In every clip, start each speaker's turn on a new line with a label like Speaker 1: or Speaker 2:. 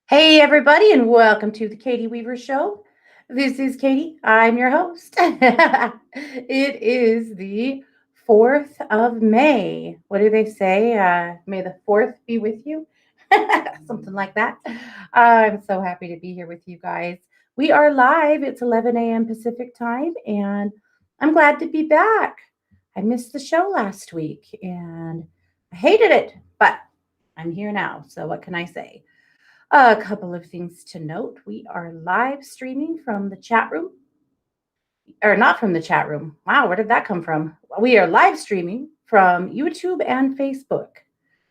Speaker 1: Hey, everybody, and welcome to the Katie Weaver Show. This is Katie. I'm your host. It is the 4th of May. What do they say? May the 4th be with you. Something like that. I'm so happy to be here with you guys. We are live. It's 11 a.m. Pacific time, and I'm glad to be back. I missed the show last week, and I hated it, but I'm here now. So, what can I say? A couple of things to note. We are live streaming from the chat room, or not from the chat room. Wow, where did that come from? We are live streaming from YouTube and Facebook.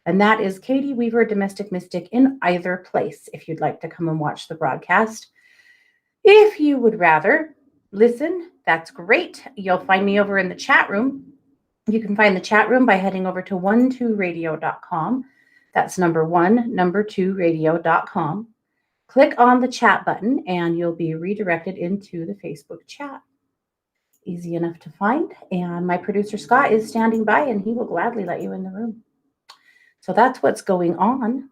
Speaker 1: And that is Katie Weaver, Domestic Mystic, in either place if you'd like to come and watch the broadcast. If you would rather listen, that's great. You'll find me over in the chat room. You can find the chat room by heading over to 12radio.com. That's number 2 radio.com. Click on the chat button and you'll be redirected into the Facebook chat. Easy enough to find. And my producer Scott is standing by and he will gladly let you in the room. So that's what's going on.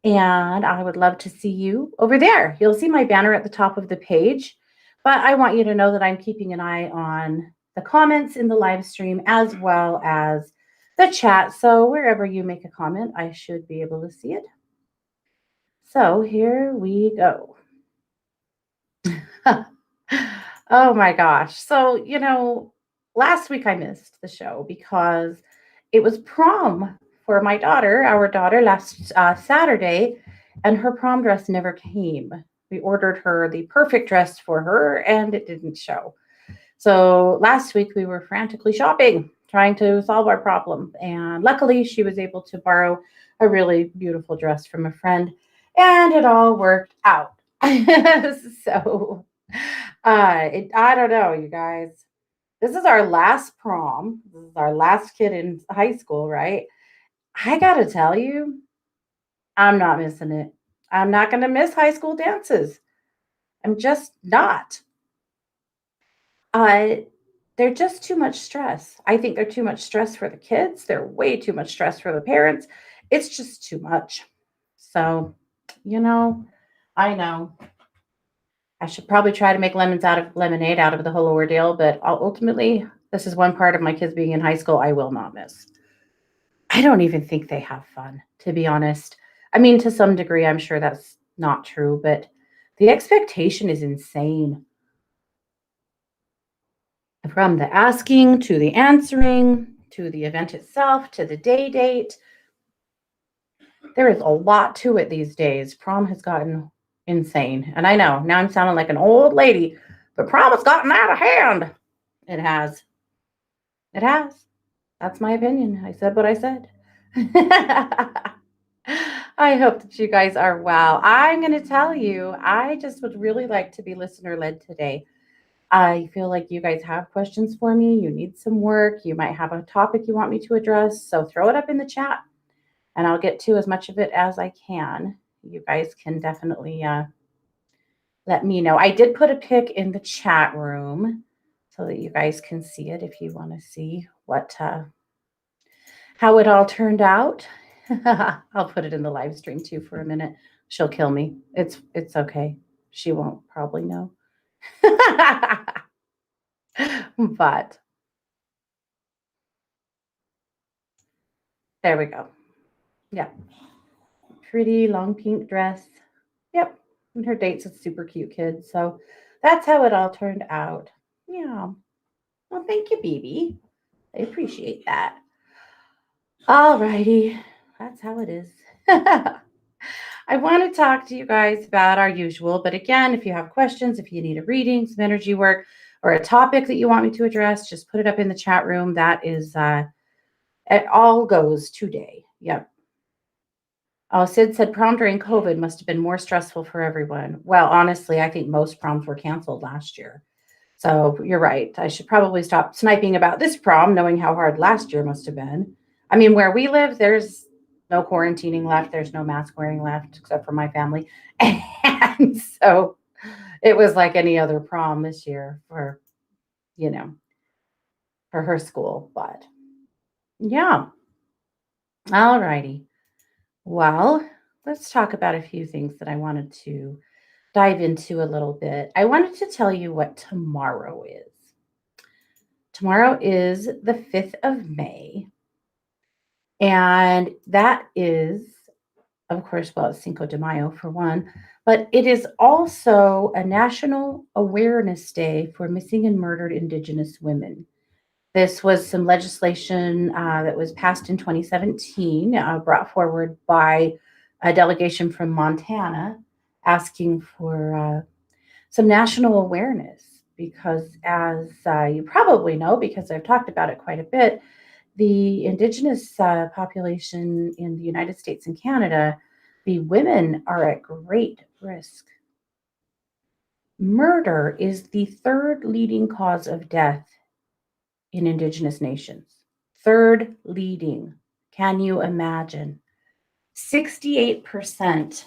Speaker 1: And I would love to see you over there. You'll see my banner at the top of the page. But I want you to know that I'm keeping an eye on the comments in the live stream as well as the chat. So wherever you make a comment, I should be able to see it. So here we go. Oh my gosh. So, last week I missed the show because it was prom for my daughter, our daughter, last Saturday, and her prom dress never came. We ordered her the perfect dress for her and it didn't show. So last week we were frantically shopping, trying to solve our problem. And luckily she was able to borrow a really beautiful dress from a friend and it all worked out. So I don't know, you guys. This is our last prom. This is our last kid in high school, right? I gotta tell you, I'm not missing it. I'm not gonna miss high school dances. I'm just not. Uh, they're just too much stress. I think they're too much stress for the kids. They're way too much stress for the parents. It's just too much. So, you know, I know I should probably try to make lemonade out of the whole ordeal, but ultimately, this is one part of my kids being in high school I will not miss. I don't even think they have fun, to be honest. I mean, to some degree, I'm sure that's not true, but the expectation is insane. From the asking to the answering to the event itself to the date, there is a lot to it these days. Prom has gotten insane. And I know now I'm sounding like an old lady, but prom has gotten out of hand. It has. It has. That's my opinion. I said what I said. I hope that you guys are well. I'm going to tell you, I just would really like to be listener led today. I feel like you guys have questions for me. You need some work. You might have a topic you want me to address. So throw it up in the chat and I'll get to as much of it as I can. You guys can definitely let me know. I did put a pic in the chat room so that you guys can see it if you want to see what how it all turned out. I'll put it in the live stream too for a minute. She'll kill me. It's okay. She won't probably know. But there we go. Yeah. Pretty long pink dress. Yep. And her date's a super cute kid. So that's how it all turned out. Yeah. Well, thank you, BB. I appreciate that. All righty. That's how it is. I want to talk to you guys about our usual, but again, if you have questions, if you need a reading, some energy work, or a topic that you want me to address, just put it up in the chat room. That is, it all goes today. Yep. Oh, Sid said prom during COVID must have been more stressful for everyone. Well, honestly, I think most proms were canceled last year. So you're right. I should probably stop sniping about this prom, knowing how hard last year must have been. I mean, where we live, there's no quarantining left. There's no mask wearing left, except for my family. And so it was like any other prom this year for, for her school. But yeah. All righty. Well, let's talk about a few things that I wanted to dive into a little bit. I wanted to tell you what tomorrow is. Tomorrow is the 5th of May, and that is, of course, well, it's Cinco de Mayo for one, but it is also a National Awareness Day for Missing and Murdered Indigenous Women. This was some legislation that was passed in 2017, brought forward by a delegation from Montana asking for some national awareness. Because, as you probably know, because I've talked about it quite a bit, the Indigenous population in the United States and Canada, the women are at great risk. Murder is the third leading cause of death in Indigenous nations. Third leading. Can you imagine? 68%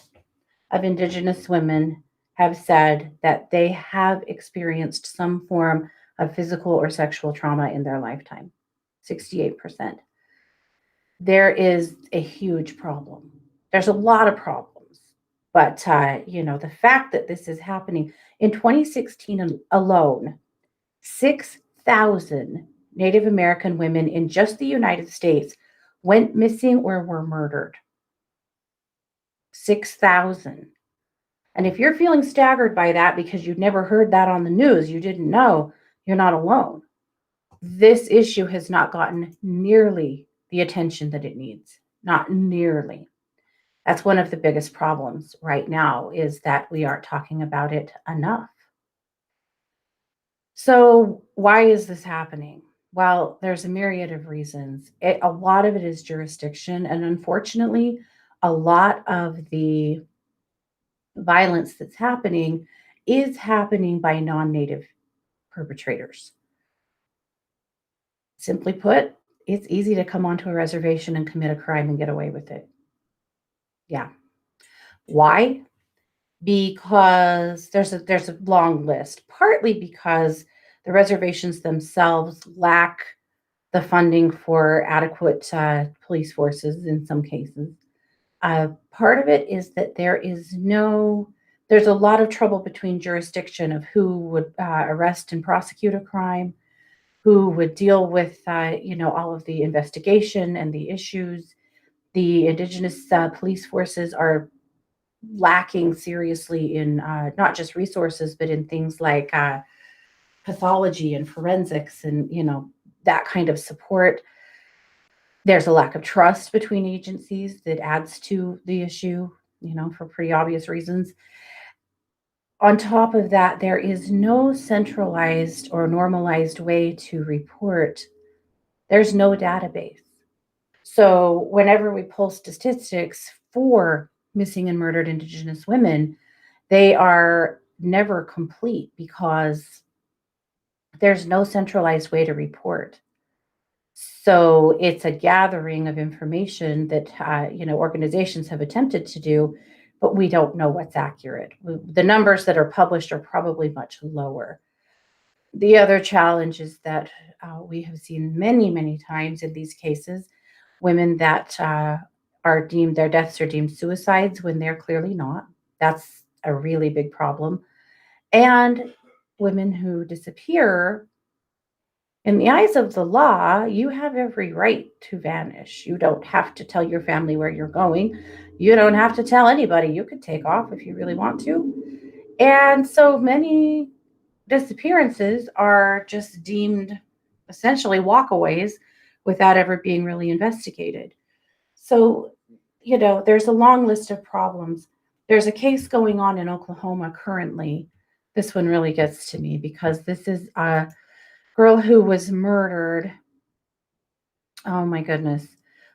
Speaker 1: of Indigenous women have said that they have experienced some form of physical or sexual trauma in their lifetime. 68%. There is a huge problem. There's a lot of problems. But, the fact that this is happening in 2016 alone, 6,000 Native American women in just the United States went missing or were murdered. 6,000. And if you're feeling staggered by that because you've never heard that on the news, you didn't know, you're not alone. This issue has not gotten nearly the attention that it needs. Not nearly. That's one of the biggest problems right now, is that we aren't talking about it enough. So, why is this happening? Well, there's a myriad of reasons. A lot of it is jurisdiction. And unfortunately, a lot of the violence that's happening is happening by non native perpetrators. Simply put, it's easy to come onto a reservation and commit a crime and get away with it. Yeah. Why? Because there's a long list. Partly because the reservations themselves lack the funding for adequate police forces in some cases. Part of it is that there's a lot of trouble between jurisdiction of who would arrest and prosecute a crime, who would deal with, all of the investigation and the issues. The Indigenous police forces are lacking seriously in not just resources, but in things like pathology and forensics and, that kind of support. There's a lack of trust between agencies that adds to the issue, for pretty obvious reasons. On top of that, there is no centralized or normalized way to report. There's no database. So, whenever we pull statistics for missing and murdered Indigenous women, they are never complete because there's no centralized way to report. So it's a gathering of information that organizations have attempted to do, but we don't know what's accurate. The numbers that are published are probably much lower. The other challenge is that we have seen many, many times in these cases women that their deaths are deemed suicides when they're clearly not. That's a really big problem. And women who disappear, in the eyes of the law, you have every right to vanish. You don't have to tell your family where you're going. You don't have to tell anybody. You could take off if you really want to. And so many disappearances are just deemed essentially walkaways without ever being really investigated. So, there's a long list of problems. There's a case going on in Oklahoma currently. This one really gets to me because this is a girl who was murdered, oh my goodness,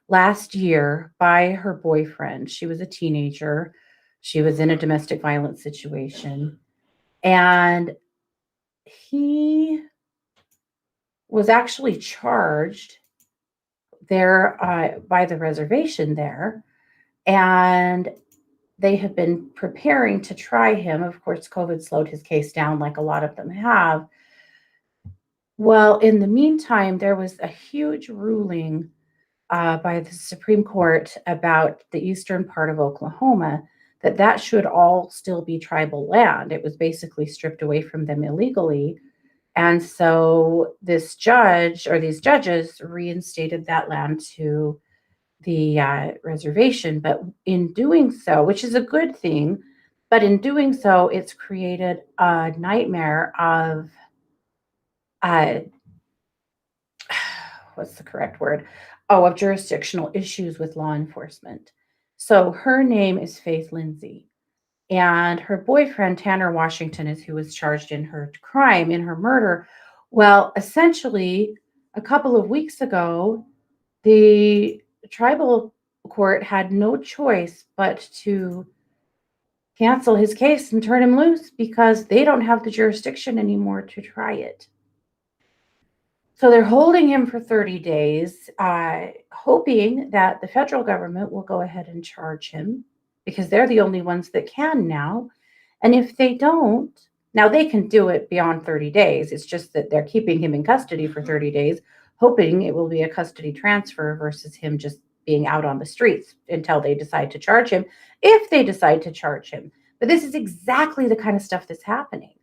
Speaker 1: last year by her boyfriend. She was a teenager. She was in a domestic violence situation. And he was actually charged there by the reservation there. And they have been preparing to try him. Of course, COVID slowed his case down, like a lot of them have. Well, in the meantime, there was a huge ruling by the Supreme Court about the eastern part of Oklahoma, that should all still be tribal land. It was basically stripped away from them illegally. And so this judge or these judges reinstated that land to the reservation. But in doing so, which is a good thing, but in doing so, it's created a nightmare of uh, what's the correct word? Oh, of jurisdictional issues with law enforcement. So her name is Faith Lindsay. And her boyfriend, Tanner Washington, is who was charged in her crime, in her murder. Well, essentially, a couple of weeks ago, the tribal court had no choice but to cancel his case and turn him loose because they don't have the jurisdiction anymore to try it. So they're holding him for 30 days, hoping that the federal government will go ahead and charge him because they're the only ones that can now. And if they don't, now they can do it beyond 30 days. It's just that they're keeping him in custody for 30 days, hoping it will be a custody transfer versus him just being out on the streets until they decide to charge him, if they decide to charge him. But this is exactly the kind of stuff that's happening.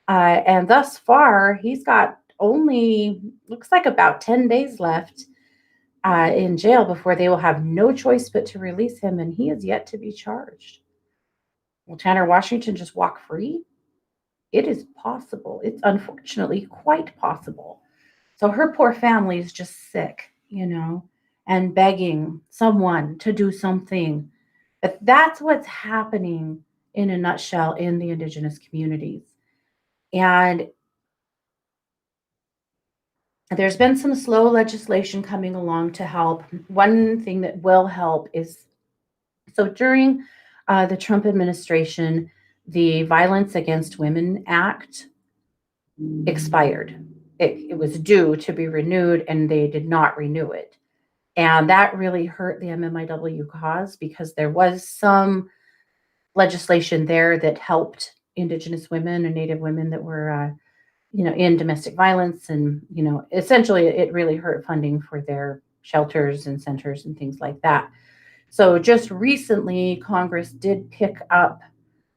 Speaker 1: And thus far, he's got only, looks like about 10 days left in jail before they will have no choice but to release him, and he is yet to be charged. Will Tanner Washington just walk free? It is possible. It's unfortunately quite possible. So her poor family is just sick, and begging someone to do something. But that's what's happening in a nutshell in the Indigenous communities. And there's been some slow legislation coming along to help. One thing that will help is so during the Trump administration, the Violence Against Women Act expired. It was due to be renewed, and they did not renew it. And that really hurt the MMIW cause because there was some legislation there that helped Indigenous women and Native women that were in domestic violence. And, essentially it really hurt funding for their shelters and centers and things like that. So just recently, Congress did pick up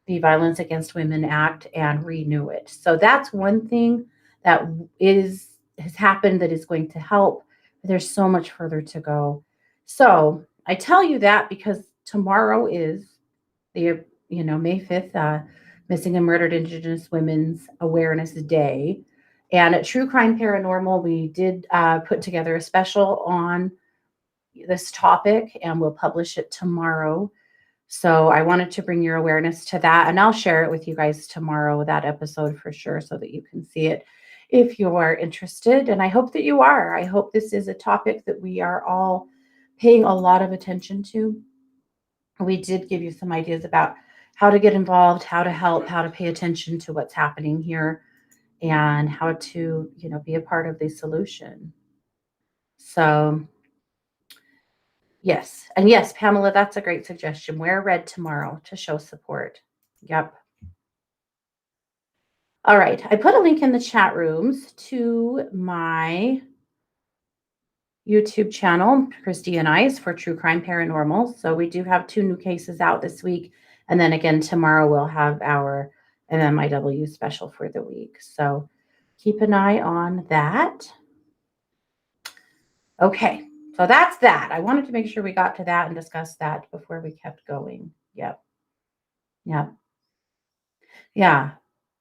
Speaker 1: the Violence Against Women Act and renew it. So that's one thing that has happened that is going to help. There's so much further to go. So I tell you that because tomorrow is the May 5th, Missing and Murdered Indigenous Women's Awareness Day. And at True Crime Paranormal, we did put together a special on this topic, and we'll publish it tomorrow. So I wanted to bring your awareness to that, and I'll share it with you guys tomorrow, that episode for sure, so that you can see it if you are interested. And I hope that you are. I hope this is a topic that we are all paying a lot of attention to. We did give you some ideas about how to get involved, how to help, how to pay attention to what's happening here, and how to, be a part of the solution. So, yes. And yes, Pamela, that's a great suggestion. Wear red tomorrow to show support. Yep. All right. I put a link in the chat rooms to my YouTube channel, Christy and I's, for True Crime Paranormal. So we do have 2 new cases out this week. And then again, tomorrow we'll have our MMIW special for the week. So keep an eye on that. Okay. So that's that. I wanted to make sure we got to that and discuss that before we kept going. Yep. Yep. Yeah.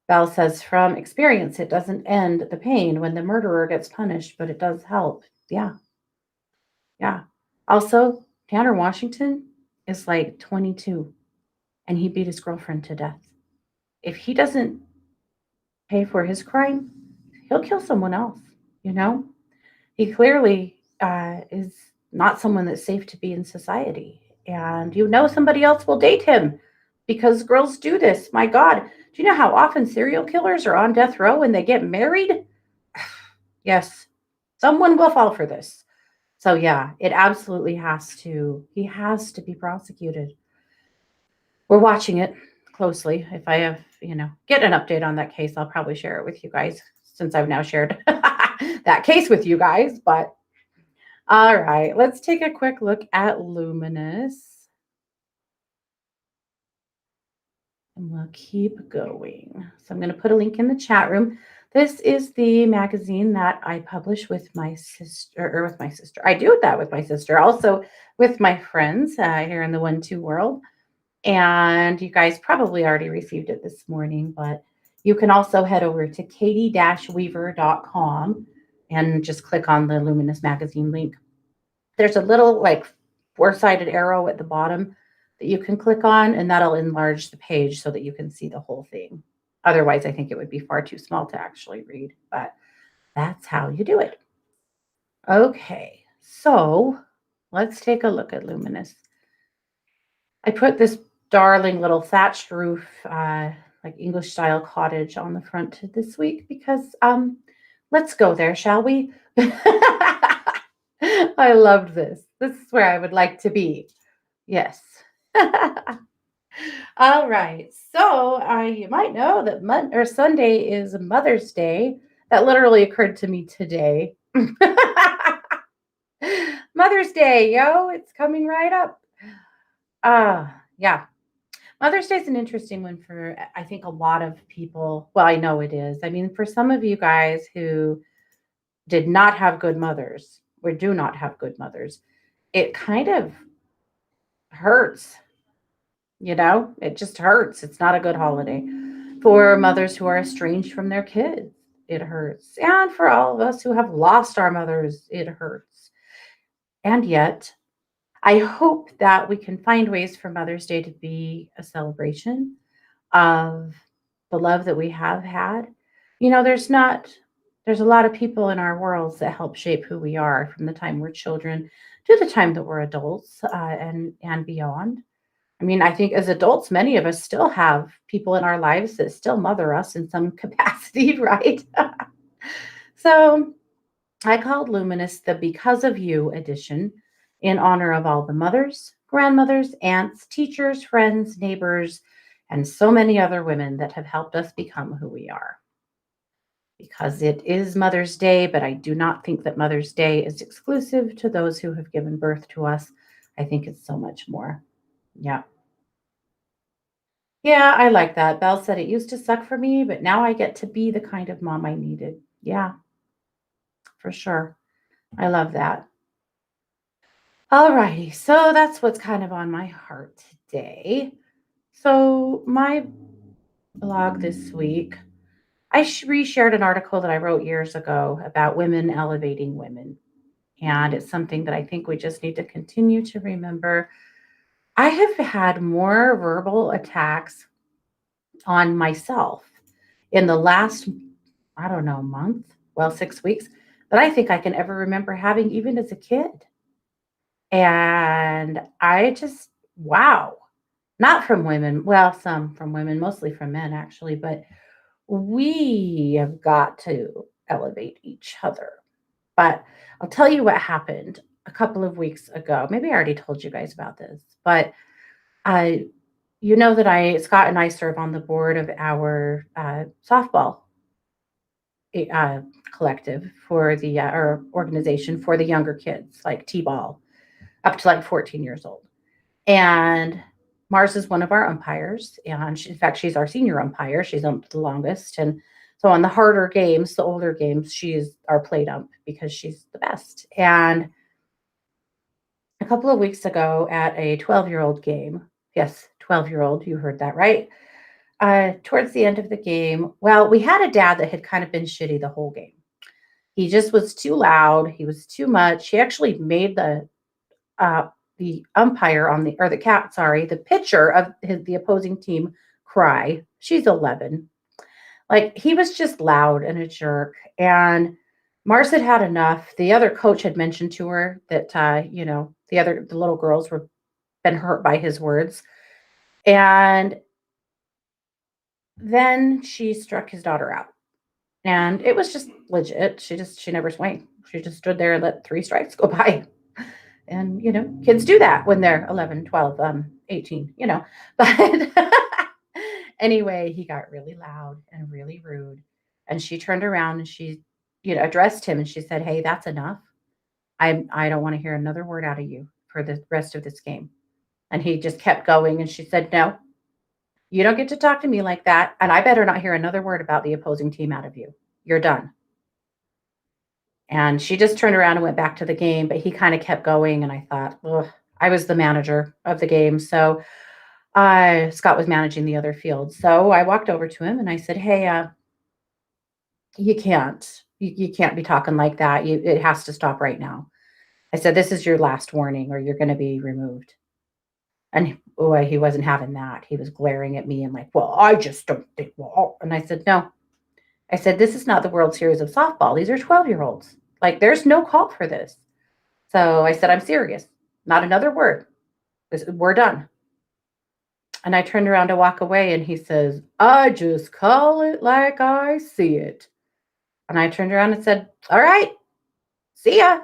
Speaker 1: Belle says, from experience, it doesn't end the pain when the murderer gets punished, but it does help. Yeah. Yeah. Also, Tanner Washington is like 22 and he beat his girlfriend to death. If he doesn't pay for his crime, he'll kill someone else, He clearly is not someone that's safe to be in society. And somebody else will date him because girls do this. My God. Do you know how often serial killers are on death row and they get married? Yes. Someone will fall for this. So yeah, it absolutely he has to be prosecuted. We're watching it closely. If I have, get an update on that case, I'll probably share it with you guys since I've now shared that case with you guys. But All right, let's take a quick look at Luminous and we'll keep going. So I'm going to put a link in the chat room. This is the magazine that I publish with my sister, or with my sister. I do that with my sister, also with my friends here in the 1-2 world. And you guys probably already received it this morning, but you can also head over to katie-weaver.com and just click on the Luminous magazine link. There's a little like four-sided arrow at the bottom that you can click on, and that'll enlarge the page so that you can see the whole thing. Otherwise, I think it would be far too small to actually read, but that's how you do it. Okay, so let's take a look at Luminous. I put this darling little thatched roof, like English style cottage on the front this week because let's go there, shall we? I loved this. This is where I would like to be. Yes. All right. So you might know that Sunday is Mother's Day. That literally occurred to me today. Mother's Day, yo, it's coming right up. Yeah. Mother's Day is an interesting one for, I think, a lot of people. Well, I know it is. I mean, for some of you guys who did not have good mothers or do not have good mothers, it kind of hurts. It just hurts. It's not a good holiday. For mothers who are estranged from their kids, it hurts. And for all of us who have lost our mothers, it hurts. And yet, I hope that we can find ways for Mother's Day to be a celebration of the love that we have had. There's a lot of people in our worlds that help shape who we are from the time we're children to the time that we're adults and beyond. I mean, I think as adults, many of us still have people in our lives that still mother us in some capacity, right? So I called Luminous the Because of You edition in honor of all the mothers, grandmothers, aunts, teachers, friends, neighbors, and so many other women that have helped us become who we are. Because it is Mother's Day, but I do not think that Mother's Day is exclusive to those who have given birth to us. I think it's so much more. Yeah. Yeah, I like that. Belle said it used to suck for me, but now I get to be the kind of mom I needed. Yeah, for sure. I love that. All righty. So that's what's kind of on my heart today. So, my blog this week, I reshared an article that I wrote years ago about women elevating women. And it's something that I think we just need to continue to remember. I have had more verbal attacks on myself in the last, I don't know, month, well, 6 weeks, that I think I can ever remember having, even as a kid. And I just, wow, not from women. Well, some from women, mostly from men, actually, but we have got to elevate each other. But I'll tell you what happened a couple of weeks ago. Maybe I already told you guys about this, but I, that Scott and I serve on the board of our softball uh, collective for the or organization for the younger kids, like T-ball, up to like 14 years old. And Mars is one of our umpires, and in fact, she's our senior umpire. She's umped the longest, and so on the harder games, the older games, she's our plate ump because she's the best. And a couple of weeks ago, at a 12-year-old game, yes, 12-year-old, you heard that right. Towards the end of the game, well, we had a dad that had kind of been shitty the whole game. He just was too loud. He was too much. He actually made uh, the umpire on the or the cat, sorry, the pitcher of the opposing team cry. She's 11. Like he was just loud and a jerk. And Mars had had enough. The other coach had mentioned to her that the little girls were been hurt by his words. And then she struck his daughter out. And it was just legit. She never swung. She just stood there and let 3 strikes go by. And, kids do that when they're 11, 12, 18, But anyway, he got really loud and really rude. And she turned around and she, addressed him and she said, "Hey, that's enough. I don't want to hear another word out of you for the rest of this game. And he just kept going. And she said, no, you don't get to talk to me like that. And I better not hear another word about the opposing team out of you. You're done. And she just turned around and went back to the game, but he kind of kept going. And I thought, ugh, I was the manager of the game. So Scott was managing the other field. So I walked over to him and I said, hey, you can't. You can't be talking like that. It has to stop right now. I said, this is your last warning or you're going to be removed. And boy, he wasn't having that. He was glaring at me and like, well, I just don't think, well, and I said, no. I said, this is not the World Series of softball. These are 12-year-olds. Like, there's no call for this. So I said, I'm serious. Not another word. We're done. And I turned around to walk away and he says, I just call it like I see it. And I turned around and said, all right, see ya.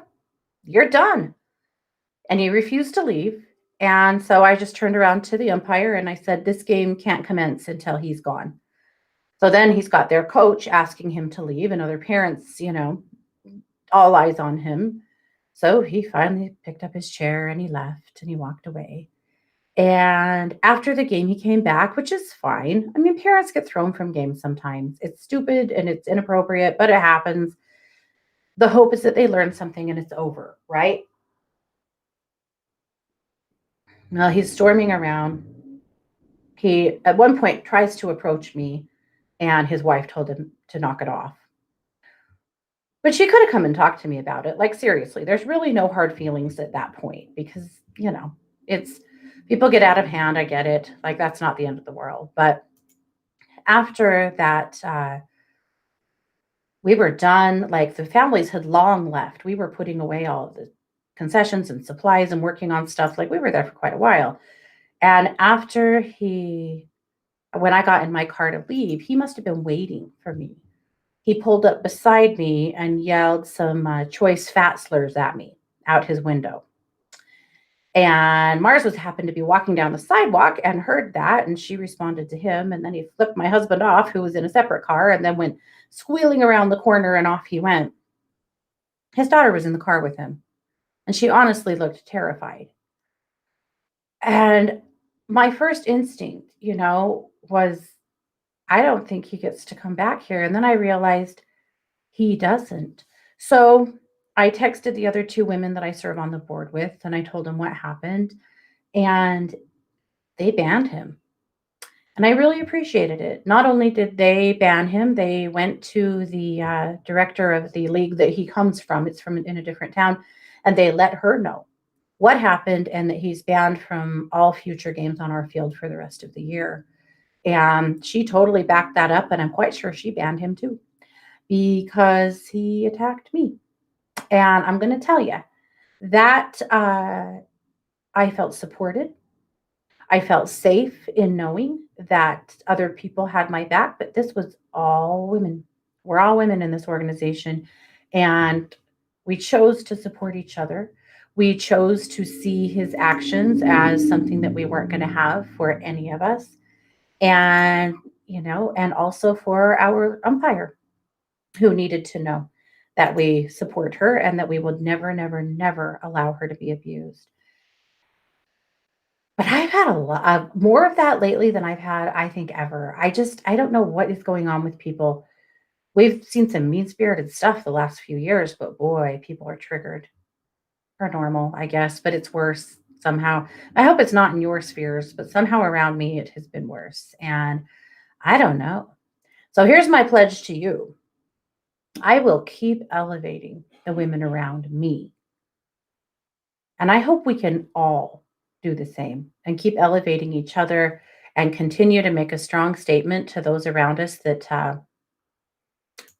Speaker 1: You're done. And he refused to leave. And so I just turned around to the umpire and I said, this game can't commence until he's gone. So then he's got their coach asking him to leave and other parents, all eyes on him. So he finally picked up his chair and he left and he walked away. And after the game, he came back, which is fine. I mean, parents get thrown from games sometimes. It's stupid and it's inappropriate, but it happens. The hope is that they learn something and it's over, right? Well, he's storming around. He, at one point, tries to approach me, and his wife told him to knock it off. But she could have come and talked to me about it. Like, seriously, there's really no hard feelings at that point because, it's people get out of hand. I get it. Like, that's not the end of the world. But after that, we were done. Like, the families had long left. We were putting away all of the concessions and supplies and working on stuff. Like, we were there for quite a while. And after when I got in my car to leave, he must have been waiting for me. He pulled up beside me and yelled some choice fat slurs at me out his window. And Mars was happened to be walking down the sidewalk and heard that, and she responded to him. And then he flipped my husband off, who was in a separate car, and then went squealing around the corner, and off he went. His daughter was in the car with him, and she honestly looked terrified. And my first instinct, was I don't think he gets to come back here. And then I realized he doesn't. So I texted the other two women that I serve on the board with, and I told them what happened, and they banned him. And I really appreciated it. Not only did they ban him, they went to the director of the league that he comes from. It's from in a different town, and they let her know what happened and that he's banned from all future games on our field for the rest of the year. And she totally backed that up, and I'm quite sure she banned him too because he attacked me. And I'm going to tell you that I felt supported. I felt safe in knowing that other people had my back, but this was all women. We're all women in this organization. And we chose to support each other. We chose to see his actions as something that we weren't going to have for any of us. And, and also for our umpire who needed to know that we support her and that we would never, never, never allow her to be abused. But I've had a lot more of that lately than I've had, I think, ever. I don't know what is going on with people. We've seen some mean spirited stuff the last few years, but boy, people are triggered. Or normal, I guess, but it's worse somehow. I hope it's not in your spheres, but somehow around me it has been worse. And I don't know. So here's my pledge to you. I will keep elevating the women around me. And I hope we can all do the same and keep elevating each other and continue to make a strong statement to those around us that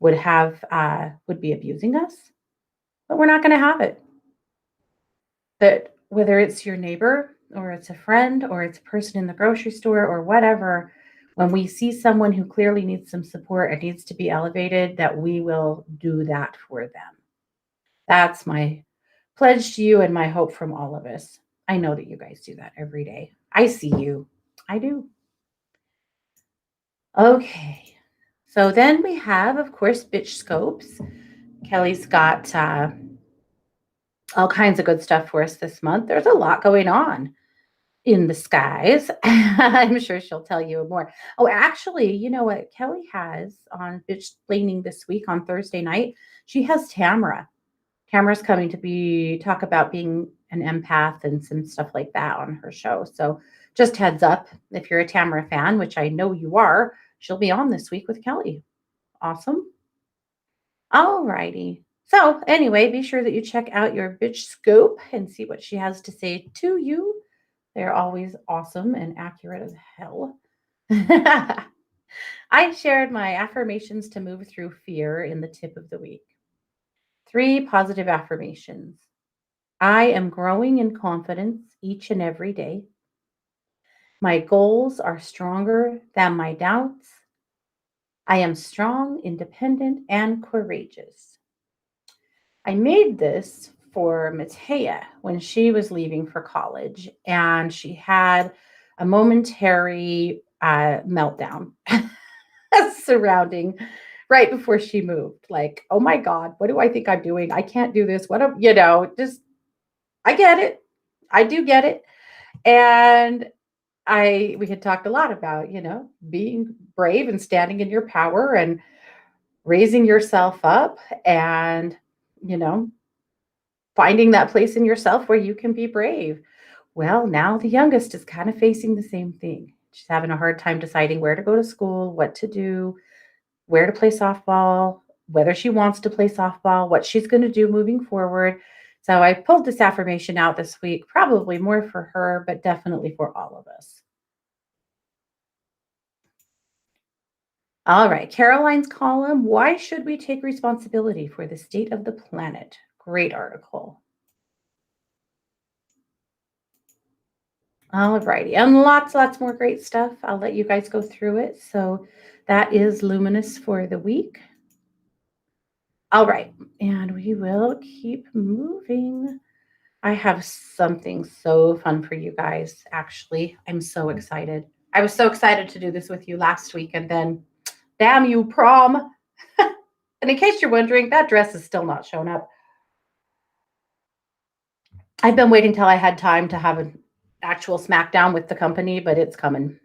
Speaker 1: would be abusing us. But we're not going to have it. That whether it's your neighbor or it's a friend or it's a person in the grocery store or whatever, when we see someone who clearly needs some support and needs to be elevated, that we will do that for them. That's my pledge to you and my hope from all of us. I know that you guys do that every day. I see you. I do. Okay. So then we have, of course, bitch scopes. Kelly's got All kinds of good stuff for us this month. There's a lot going on in the skies. I'm sure she'll tell you more. Oh, actually, you know what Kelly has on Bitch Planning this week on Thursday night? She has Tamara. Tamara's coming to be talk about being an empath and some stuff like that on her show. So just heads up, if you're a Tamara fan, which I know you are, she'll be on this week with Kelly. Awesome. All righty. So anyway, be sure that you check out your bitch scoop and see what she has to say to you. They're always awesome and accurate as hell. I shared my affirmations to move through fear in the tip of the week. 3 positive affirmations. I am growing in confidence each and every day. My goals are stronger than my doubts. I am strong, independent, and courageous. I made this for Matea when she was leaving for college, and she had a momentary meltdown surrounding right before she moved. Like, oh my God, what do I think I'm doing? I can't do this. What, just, I get it. I do get it. And we had talked a lot about, being brave and standing in your power and raising yourself up and, you know, finding that place in yourself where you can be brave. Well, now the youngest is kind of facing the same thing. She's having a hard time deciding where to go to school, what to do, where to play softball, whether she wants to play softball, what she's going to do moving forward. So I pulled this affirmation out this week, probably more for her, but definitely for all of us. All right, Caroline's column, Why Should We Take Responsibility for the State of the Planet? Great article. All righty, and lots more great stuff. I'll let you guys go through it. So that is Luminous for the week. All right, and we will keep moving. I have something so fun for you guys, actually. I'm so excited. I was so excited to do this with you last week, and then, damn you, prom. And in case you're wondering, that dress is still not shown up. I've been waiting till I had time to have an actual smackdown with the company, but it's coming.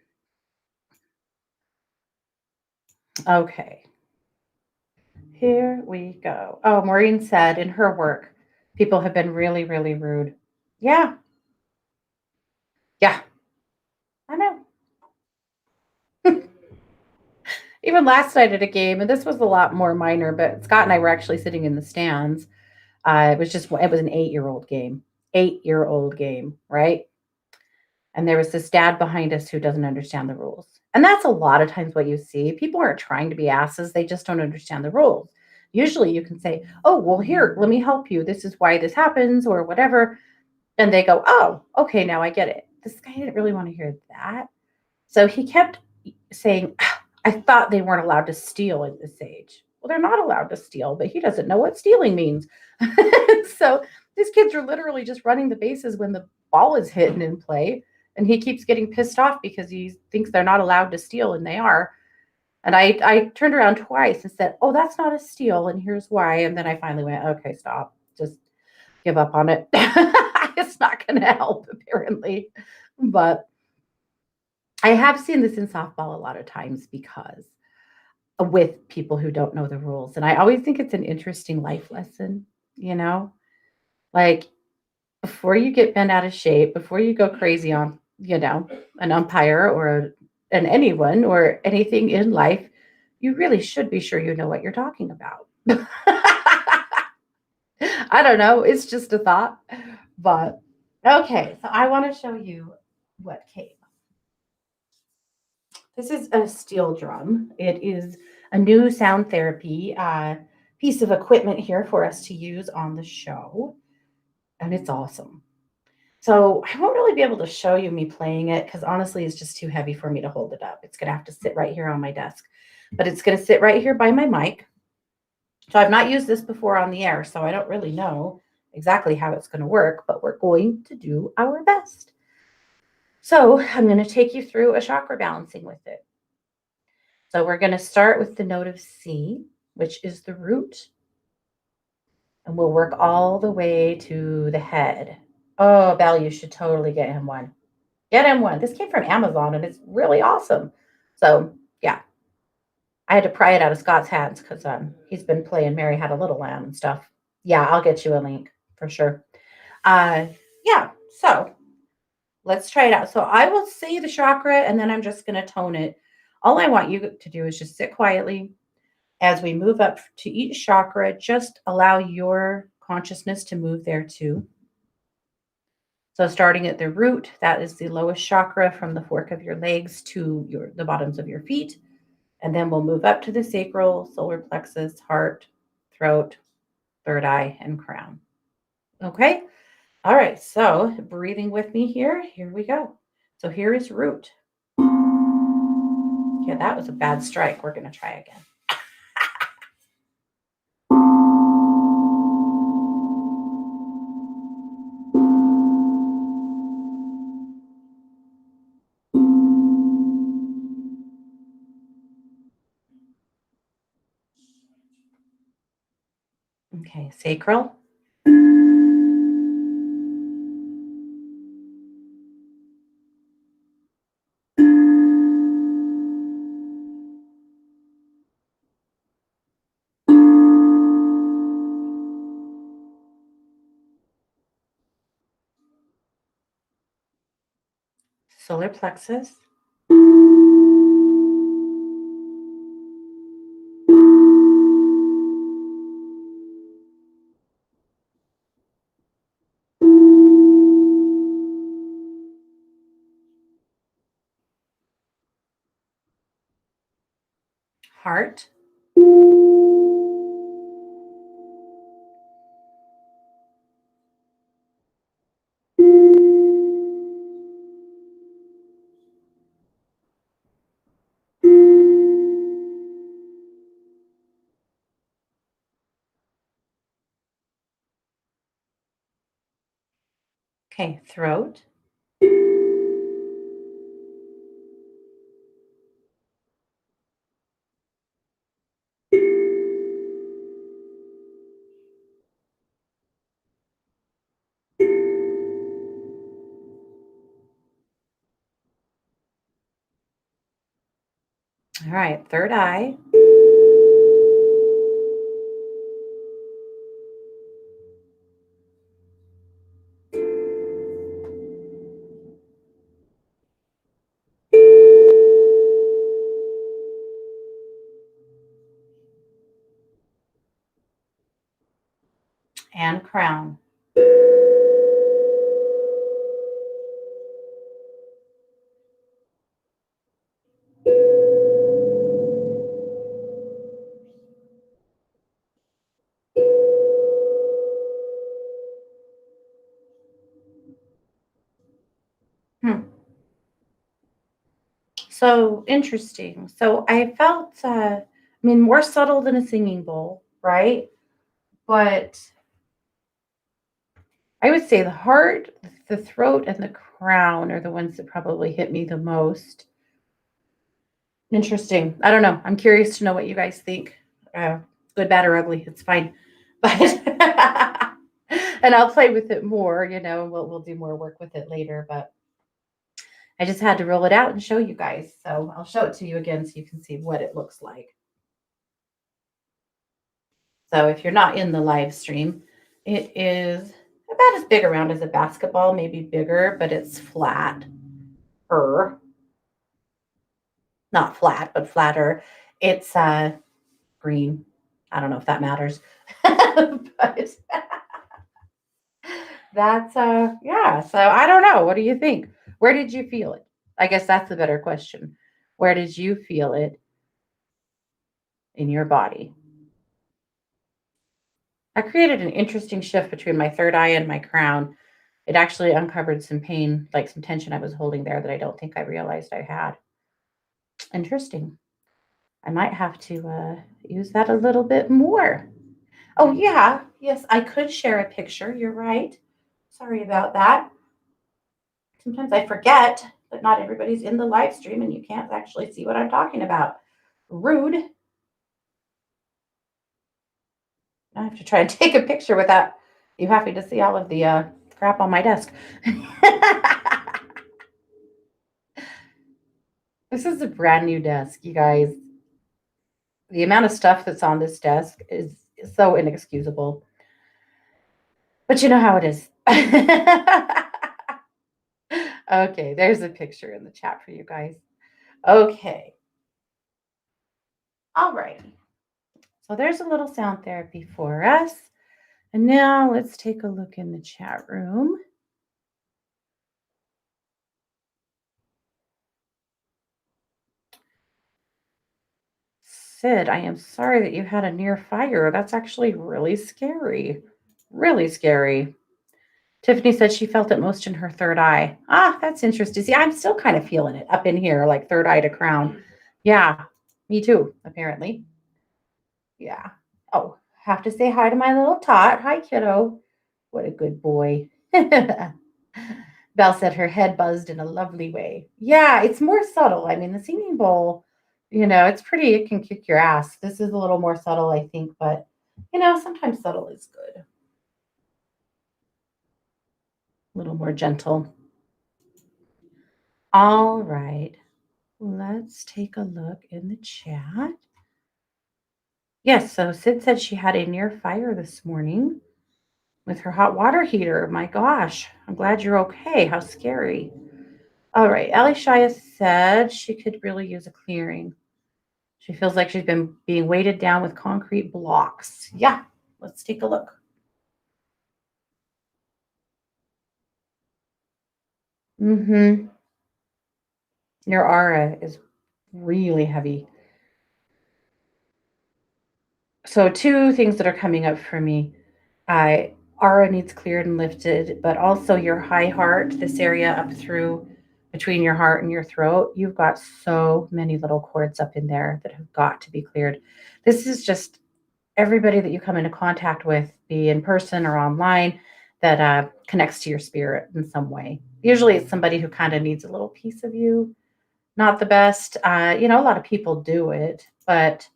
Speaker 1: Okay. Here we go. Oh, Maureen said in her work, people have been really, really rude. Yeah. Yeah. I know. Even last night at a game, and this was a lot more minor, but Scott and I were actually sitting in the stands. It was an 8-year-old game. 8-year-old game, right? And there was this dad behind us who doesn't understand the rules. And that's a lot of times what you see. People aren't trying to be asses, they just don't understand the rules. Usually you can say, oh, well, here, let me help you. This is why this happens, or whatever. And they go, oh, okay, now I get it. This guy didn't really want to hear that. So he kept saying, I thought they weren't allowed to steal at this age. Well, they're not allowed to steal, but he doesn't know what stealing means. So these kids are literally just running the bases when the ball is hidden in play. And he keeps getting pissed off because he thinks they're not allowed to steal, and they are. And I turned around twice and said, oh, that's not a steal. And here's why. And then I finally went, okay, stop. Just give up on it. It's not going to help, apparently. But I have seen this in softball a lot of times because with people who don't know the rules. And I always think it's an interesting life lesson, you know, like before you get bent out of shape, before you go crazy on, an umpire or an anyone or anything in life, you really should be sure you know what you're talking about. I don't know. It's just a thought. But okay, so I want to show you what came. This is a steel drum. It is a new sound therapy piece of equipment here for us to use on the show, and it's awesome. So I won't really be able to show you me playing it because honestly, it's just too heavy for me to hold it up. It's going to have to sit right here on my desk, but it's going to sit right here by my mic. So I've not used this before on the air, so I don't really know exactly how it's going to work, but we're going to do our best. So I'm going to take you through a chakra balancing with it. So we're going to start with the note of C, which is the root. And we'll work all the way to the head. Oh, Belle, you should totally get him one. Get him one. This came from Amazon and it's really awesome. So, yeah, I had to pry it out of Scott's hands because he's been playing Mary Had a Little Lamb and stuff. Yeah, I'll get you a link for sure. Uh, yeah, so let's try it out. So I will say the chakra and then I'm just going to tone it. All I want you to do is just sit quietly as we move up to each chakra. Just allow your consciousness to move there too. So starting at the root, that is the lowest chakra from the fork of your legs to the bottoms of your feet. And then we'll move up to the sacral, solar plexus, heart, throat, third eye, and crown. Okay. All right. So breathing with me here. Here we go. So here is root. Yeah, that was a bad strike. We're going to try again. Okay. Sacral. Solar plexus. Heart. Okay. Throat. All right. Third eye. And crown. Hmm. So interesting. So I felt, more subtle than a singing bowl, right? But I would say the heart, the throat, and the crown are the ones that probably hit me the most. Interesting. I don't know. I'm curious to know what you guys think. Good, bad, or ugly. It's fine. But and I'll play with it more. We'll do more work with it later. But I just had to roll it out and show you guys. So I'll show it to you again so you can see what it looks like. So if you're not in the live stream, it is about as big around as a basketball, maybe bigger, but it's flat. Not flat, but flatter. It's green. I don't know if that matters. But that's yeah. So I don't know. What do you think? Where did you feel it? I guess that's the better question. Where did you feel it in your body? I created an interesting shift between my third eye and my crown. It actually uncovered some pain, like some tension I was holding there that I don't think I realized I had. Interesting. I might have to use that a little bit more. Oh, yeah. Yes, I could share a picture. You're right. Sorry about that. Sometimes I forget that not everybody's in the live stream and you can't actually see what I'm talking about. Rude. I have to try and take a picture without you having to see all of the crap on my desk. This is a brand new desk, you guys. The amount of stuff that's on this desk is so inexcusable. But you know how it is. Okay, there's a picture in the chat for you guys. Okay. All right. So there's a little sound therapy for us. And now let's take a look in the chat room. Sid, I am sorry that you had a near fire. That's actually really scary. Really scary. Tiffany said she felt it most in her third eye. Ah, that's interesting. See, I'm still kind of feeling it up in here, like third eye to crown. Yeah, me too, apparently. Yeah. Oh, have to say hi to my little tot. Hi, kiddo. What a good boy. Belle said her head buzzed in a lovely way. Yeah, it's more subtle. I mean, the singing bowl, it's pretty, it can kick your ass. This is a little more subtle, I think, but, sometimes subtle is good. A little more gentle. All right. Let's take a look in the chat. Yes, so Sid said she had a near fire this morning with her hot water heater. My gosh, I'm glad you're okay. How scary. All right. Ali Shaya said she could really use a clearing. She feels like she's been being weighted down with concrete blocks. Yeah, let's take a look. Mm-hmm. Your aura is really heavy. So two things that are coming up for me. Aura needs cleared and lifted, but also your high heart, this area up through between your heart and your throat, you've got so many little cords up in there that have got to be cleared. This is just everybody that you come into contact with, be in person or online, that connects to your spirit in some way. Usually it's somebody who kind of needs a little piece of you. Not the best. A lot of people do it, but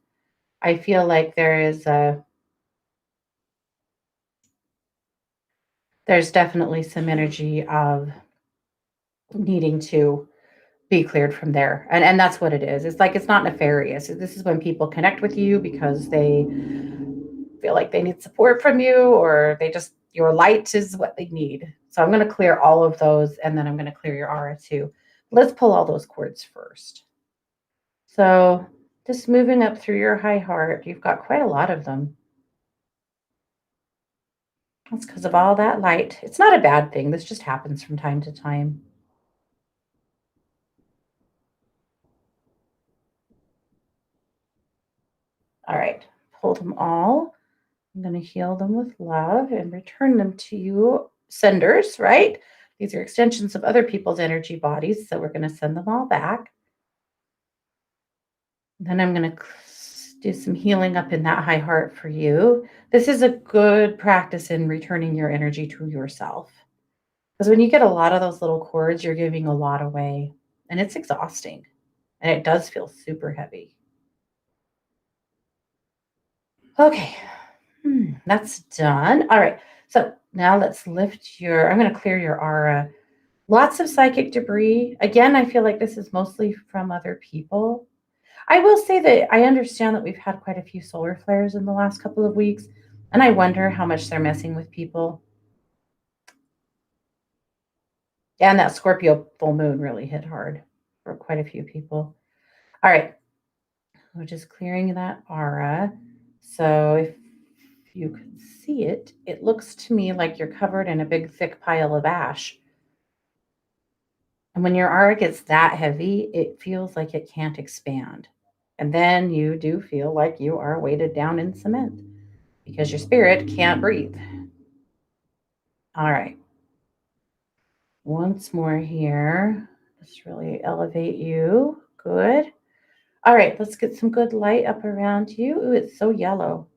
Speaker 1: I feel like there's definitely some energy of needing to be cleared from there. And that's what it is. It's like it's not nefarious. This is when people connect with you because they feel like they need support from you, or they just your light is what they need. So I'm going to clear all of those, and then I'm going to clear your aura too. Let's pull all those cords first. So just moving up through your high heart, you've got quite a lot of them. That's because of all that light. It's not a bad thing. This just happens from time to time. All right, pull them all. I'm going to heal them with love and return them to you, senders, right? These are extensions of other people's energy bodies, so we're going to send them all back. Then I'm going to do some healing up in that high heart for you. This is a good practice in returning your energy to yourself. Because when you get a lot of those little cords, you're giving a lot away, and it's exhausting. And it does feel super heavy. Okay, that's done. All right, so now let's lift I'm going to clear your aura. Lots of psychic debris. Again, I feel like this is mostly from other people. I will say that I understand that we've had quite a few solar flares in the last couple of weeks, and I wonder how much they're messing with people. And that Scorpio full moon really hit hard for quite a few people. All right, we're just clearing that aura. So if you can see it, it looks to me like you're covered in a big, thick pile of ash. And when your aura gets that heavy, it feels like it can't expand. And then you do feel like you are weighted down in cement because your spirit can't breathe. All right. Once more here. Just really elevate you. Good. All right, let's get some good light up around you. Ooh, it's so yellow.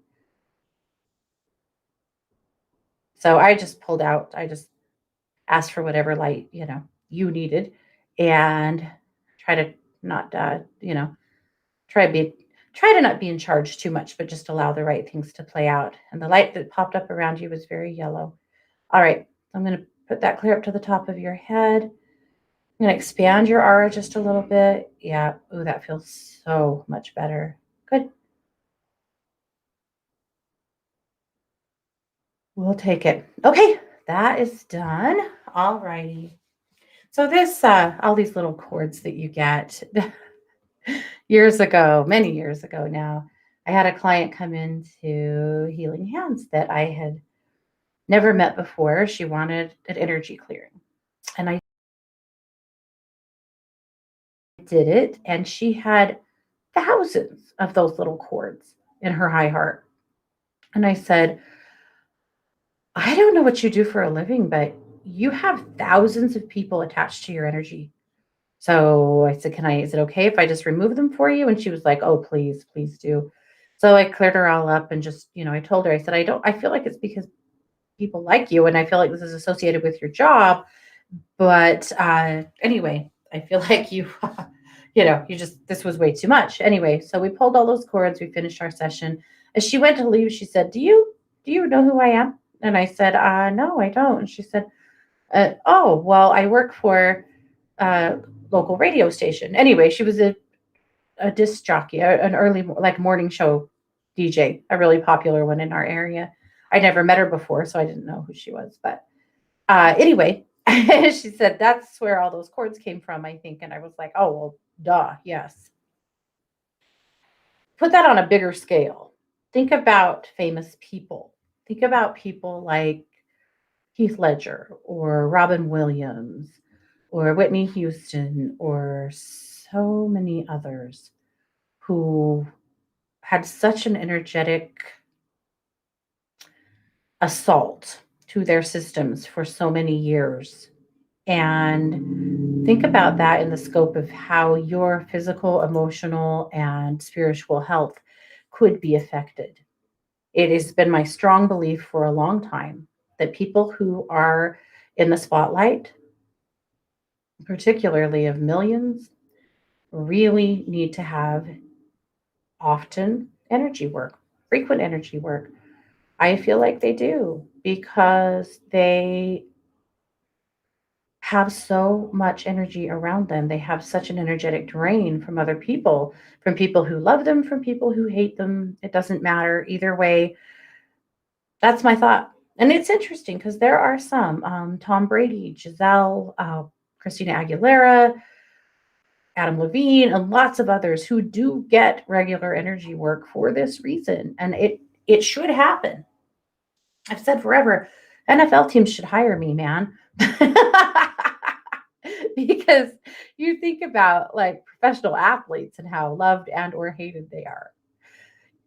Speaker 1: So I just pulled out, I just asked for whatever light, you needed, and try to not, try to be Try to not be in charge too much, but just allow the right things to play out. And the light that popped up around you was very yellow. All right, I'm going to put that clear up to the top of your head. I'm going to expand your aura just a little bit. Yeah. Ooh, that feels so much better. Good. We'll take it. Okay, that is done. All righty. So this, all these little cords that you get years ago, many years ago now, I had a client come into Healing Hands that I had never met before. She wanted an energy clearing, and I did it. And she had thousands of those little cords in her high heart. And I said, I don't know what you do for a living, but you have thousands of people attached to your energy. So I said, is it okay if I just remove them for you? And she was like, oh, please, please do. So I cleared her all up and just, I told her, I said, I feel like it's because people like you. And I feel like this is associated with your job. But anyway, I feel like this was way too much. Anyway, so we pulled all those cords. We finished our session. As she went to leave, she said, do you know who I am? And I said, no, I don't. And she said, oh, well, I work for a local radio station. Anyway, she was a disc jockey, an early, like morning show DJ, a really popular one in our area. I never met her before, so I didn't know who she was. But anyway, she said, that's where all those cords came from, I think. And I was like, oh, well, duh, yes. Put that on a bigger scale. Think about famous people. Think about people like Heath Ledger or Robin Williams or Whitney Houston or so many others who had such an energetic assault to their systems for so many years. And think about that in the scope of how your physical, emotional, and spiritual health could be affected. It has been my strong belief for a long time that people who are in the spotlight, particularly of millions, really need to have often energy work, frequent energy work. I feel like they do because they have so much energy around them. They have such an energetic drain from other people, from people who love them, from people who hate them. It doesn't matter. Either way, that's my thought. And it's interesting because there are some Tom Brady, Giselle, Christina Aguilera, Adam Levine, and lots of others who do get regular energy work for this reason. And it should happen. I've said forever, NFL teams should hire me, man. Because you think about like professional athletes and how loved and or hated they are.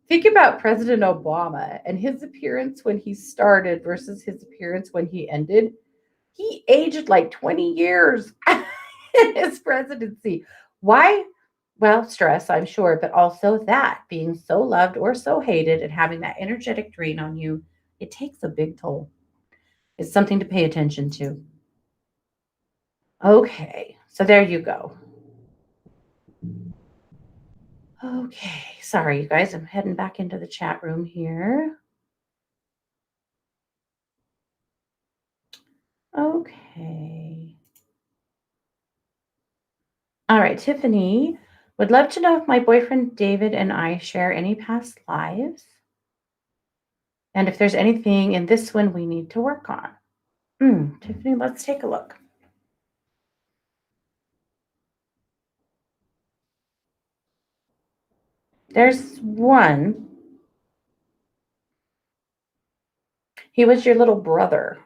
Speaker 1: Think about President Obama and his appearance when he started versus his appearance when he ended. He aged like 20 years in his presidency. Why? Well, stress, I'm sure, but also that being so loved or so hated and having that energetic drain on you, it takes a big toll. It's something to pay attention to. Okay, so there you go. Okay, sorry, you guys. I'm heading back into the chat room here. Okay. All right, Tiffany would love to know if my boyfriend David and I share any past lives and if there's anything in this one we need to work on. Tiffany, let's take a look. There's one. He was your little brother.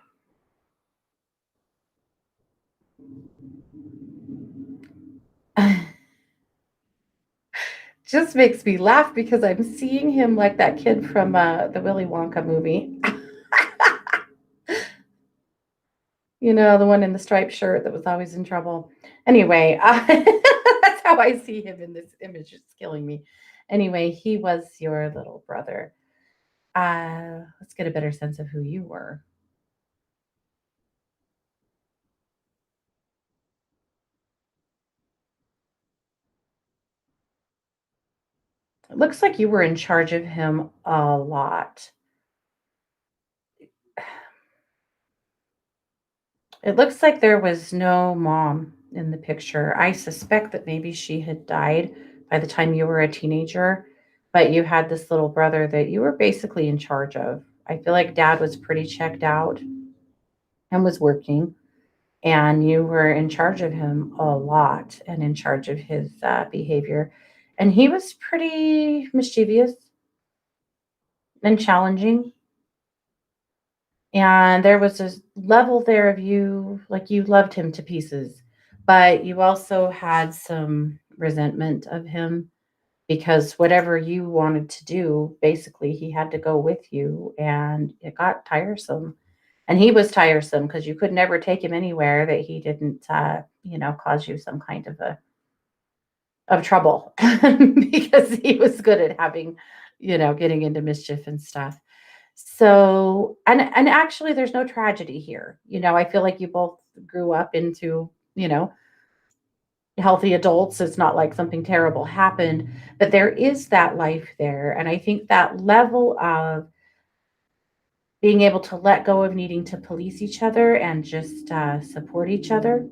Speaker 1: Just makes me laugh because I'm seeing him like that kid from the Willy Wonka movie. The one in the striped shirt that was always in trouble. Anyway, that's how I see him in this image. It's killing me. Anyway, he was your little brother. Let's get a better sense of who you were. It looks like you were in charge of him a lot. It looks like there was no mom in the picture. I suspect that maybe she had died by the time you were a teenager, but you had this little brother that you were basically in charge of. I feel like dad was pretty checked out and was working, and you were in charge of him a lot and in charge of his behavior. And he was pretty mischievous and challenging. And there was this level there of you, like you loved him to pieces, but you also had some resentment of him because whatever you wanted to do, basically he had to go with you and it got tiresome. And he was tiresome because you could never take him anywhere that he didn't, cause you some kind of trouble because he was good at having, getting into mischief and stuff. So, and actually there's no tragedy here. I feel like you both grew up into, healthy adults. It's not like something terrible happened, but there is that life there. And I think that level of being able to let go of needing to police each other and just support each other,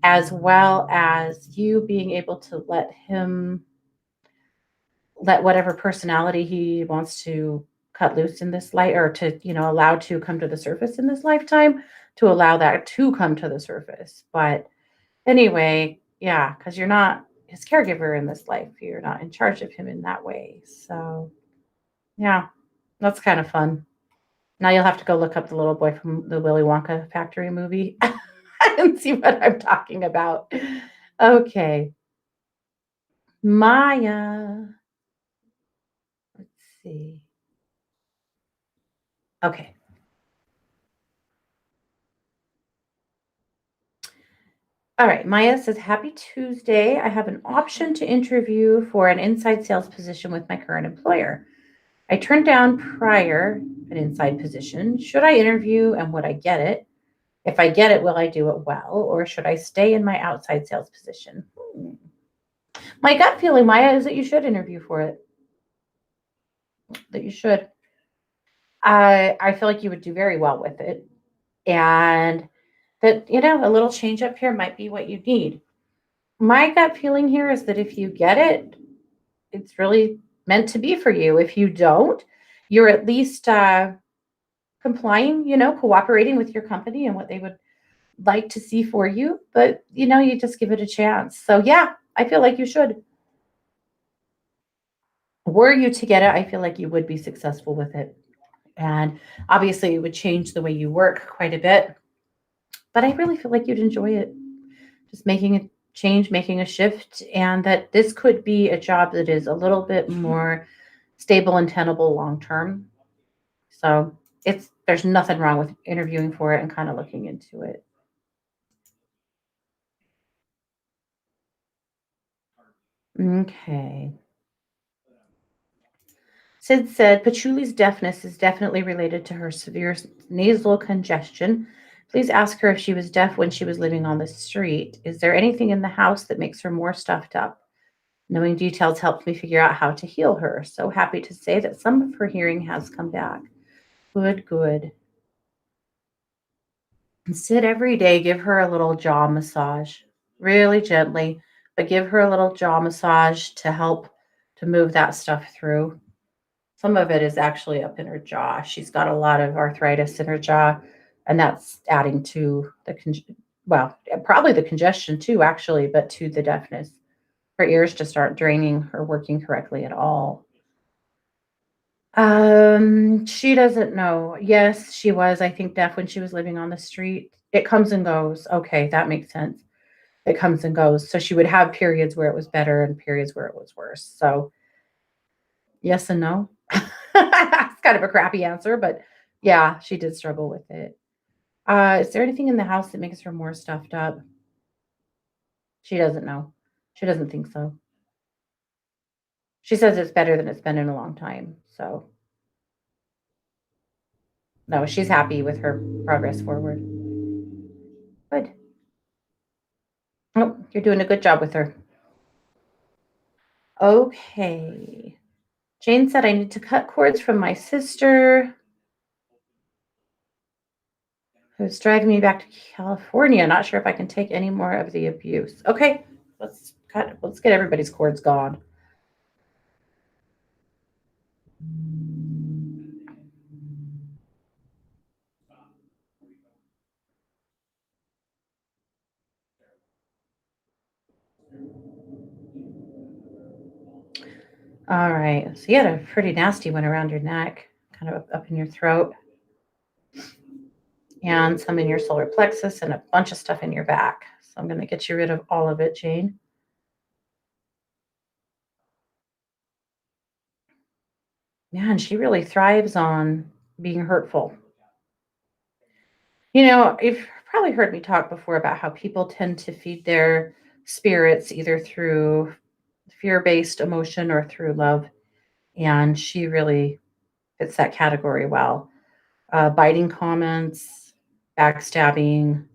Speaker 1: as well as you being able to let whatever personality he wants to cut loose in this life or to, allow to come to the surface in this lifetime, to allow that to come to the surface. But anyway, yeah, because you're not his caregiver in this life. You're not in charge of him in that way. So yeah, that's kind of fun. Now you'll have to go look up the little boy from the Willy Wonka factory movie and see what I'm talking about. Okay. Maya. Let's see. Okay. All right, Maya says, Happy Tuesday. I have an option to interview for an inside sales position with my current employer. I turned down prior an inside position. Should I interview and would I get it? If I get it, will I do it well? Or should I stay in my outside sales position? My gut feeling, Maya, is that you should interview for it, that you should. I feel like you would do very well with it. And that, a little change up here might be what you need. My gut feeling here is that if you get it, it's really meant to be for you. If you don't, you're at least complying, cooperating with your company and what they would like to see for you. But, you just give it a chance. So, yeah, I feel like you should. Were you to get it, I feel like you would be successful with it. And obviously, it would change the way you work quite a bit. But I really feel like you'd enjoy it. Just making a change, making a shift, and that this could be a job that is a little bit more stable and tenable long term. So there's nothing wrong with interviewing for it and kind of looking into it. Okay. Sid said Patchouli's deafness is definitely related to her severe nasal congestion. Please ask her if she was deaf when she was living on the street. Is there anything in the house that makes her more stuffed up? Knowing details helps me figure out how to heal her. So happy to say that some of her hearing has come back. Good, good. And sit every day, give her a little jaw massage, really gently, but give her a little jaw massage to help to move that stuff through. Some of it is actually up in her jaw. She's got a lot of arthritis in her jaw, and that's adding to probably the congestion too, actually, but to the deafness. Her ears just aren't draining or working correctly at all. She doesn't know. Yes, she was, I think, deaf when she was living on the street. It comes and goes. Okay, that makes sense. It comes and goes. So she would have periods where it was better and periods where it was worse. So yes and no. It's kind of a crappy answer, but yeah, she did struggle with it. Is there anything in the house that makes her more stuffed up? She doesn't know. She doesn't think so. She says it's better than it's been in a long time. So no, she's happy with her progress forward. Good. Oh, you're doing a good job with her. Okay. Jane said I need to cut cords from my sister who's driving me back to California. Not sure if I can take any more of the abuse. Okay, let's get everybody's cords gone. All right. So you had a pretty nasty one around your neck, kind of up in your throat, and some in your solar plexus, and a bunch of stuff in your back. So I'm going to get you rid of all of it, Jane. Man, she really thrives on being hurtful. You've probably heard me talk before about how people tend to feed their spirits either through fear based emotion or through love. And she really fits that category well. Biting comments, backstabbing,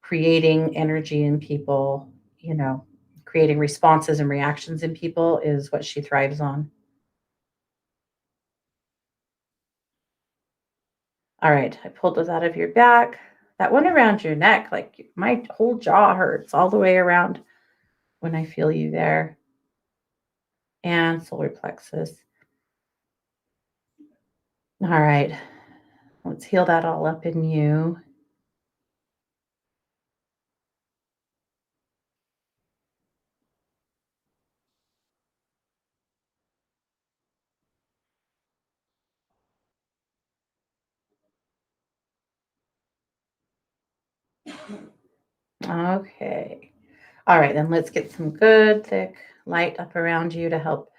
Speaker 1: creating energy in people, you know, creating responses and reactions in people is what she thrives on. All right, I pulled those out of your back. That one around your neck, like my whole jaw hurts all the way around when I feel you there. And solar plexus. All right, let's heal that all up in you. Okay. All right, then let's get some good, thick light up around you to help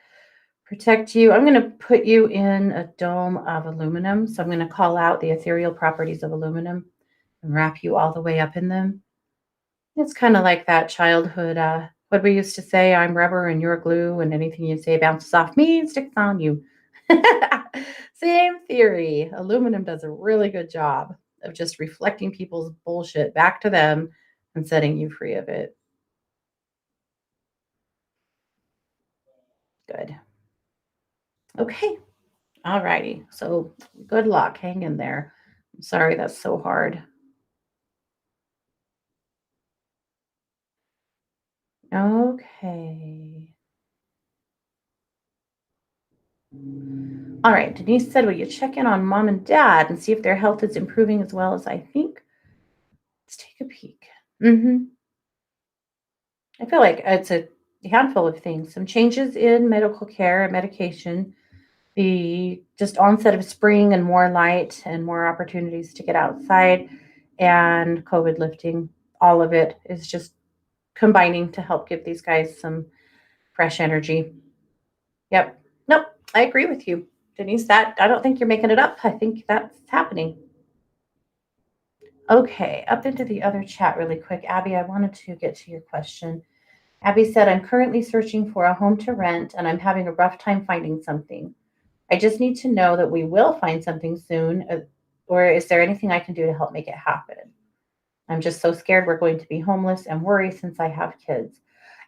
Speaker 1: protect you. I'm going to put you in a dome of aluminum. So I'm going to call out the ethereal properties of aluminum and wrap you all the way up in them. It's kind of like that childhood, what we used to say, I'm rubber and you're glue, and anything you say bounces off me and sticks on you. Same theory. Aluminum does a really good job of just reflecting people's bullshit back to them and setting you free of it. Good. Okay. All righty. So good luck. Hang in there. I'm sorry that's so hard. Okay. All right. Denise said, will you check in on mom and dad and see if their health is improving as well as I think? Let's take a peek. I feel like it's a handful of things. Some changes in medical care and medication, the just onset of spring and more light and more opportunities to get outside, and COVID lifting. All of it is just combining to help give these guys some fresh energy. Yep. Nope. I agree with you, Denise. That I don't think you're making it up. I think that's happening. Okay, up into the other chat really quick. Abby, I wanted to get to your question. Abby said, I'm currently searching for a home to rent and I'm having a rough time finding something. I just need to know that we will find something soon, or is there anything I can do to help make it happen? I'm just so scared we're going to be homeless and worry since I have kids.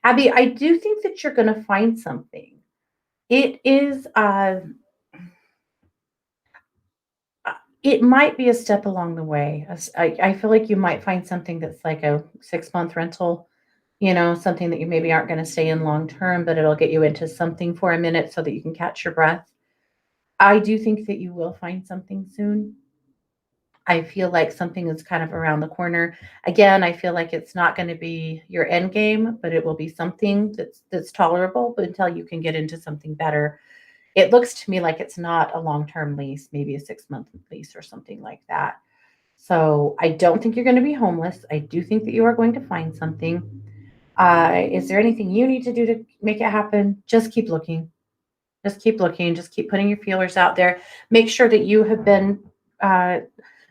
Speaker 1: Abby, I do think that you're going to find something. It is, it might be a step along the way. I feel like you might find something that's like a 6 month rental, something that you maybe aren't going to stay in long term, but it'll get you into something for a minute so that you can catch your breath. I do think that you will find something soon. I feel like something is kind of around the corner. Again, I feel like it's not going to be your end game, but it will be something that's tolerable, but until you can get into something better. It looks to me like it's not a long-term lease, maybe a 6 month lease or something like that. So I don't think you're going to be homeless. I do think that you are going to find something. Is there anything you need to do to make it happen? Just keep looking. Just keep looking. Just keep putting your feelers out there. Make sure that you have been uh,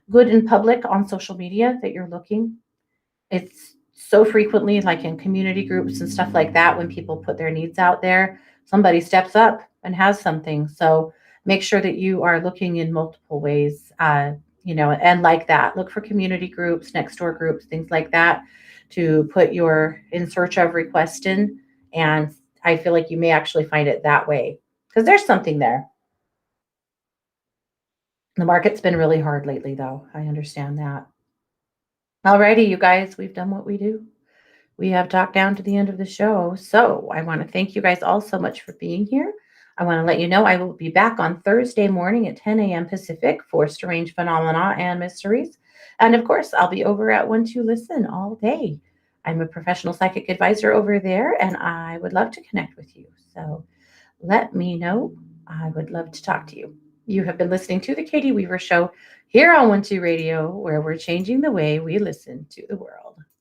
Speaker 1: good in public on social media, that you're looking. It's so frequently, like in community groups and stuff like that, when people put their needs out there, somebody steps up and has something. So make sure that you are looking in multiple ways, and like that. Look for community groups, next door groups, things like that to put your in search of request in and I feel like you may actually find it that way because there's something there. The market's been really hard lately, though. I understand that. Alrighty, you guys, we've done what we do. We have talked down to the end of the show. So I want to thank you guys all so much for being here. I want to let you know I will be back on Thursday morning at 10 a.m. Pacific for Strange Phenomena and Mysteries. And of course, I'll be over at One to Listen all day. I'm a professional psychic advisor over there, and I would love to connect with you. So let me know. I would love to talk to you. You have been listening to The Katie Weaver Show here on One Two Radio, where we're changing the way we listen to the world.